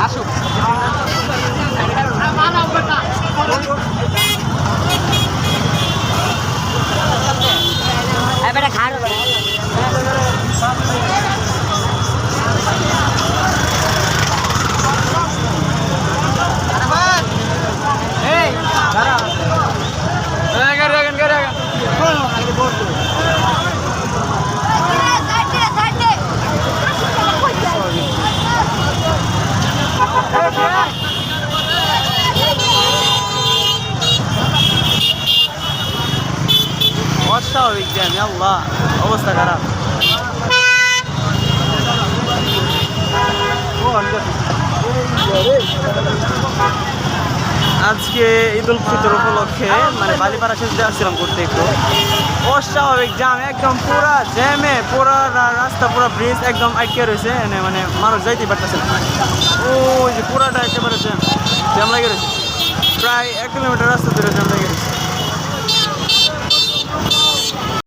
আসুক বেটা খাড়ো অস্বাভাবিক জ্যাম আল্লাহ অবস্থা খারাপ আজকে ঈদ উল ফিতর উপলক্ষে মানে বালিপাড়া শেষ আসছিলাম করতে একটু অস্বাভাবিক জ্যাম একদম পুরা জ্যামে পুরা রাস্তা পুরা ব্রিজ একদম আটকে রয়েছে মানে মানুষ যাইতেই পারতেছে না ওই যে পুরাটা একেবারে জ্যাম লাগে রয়েছে প্রায় 1 কিলোমিটার রাস্তা ধরে জ্যাম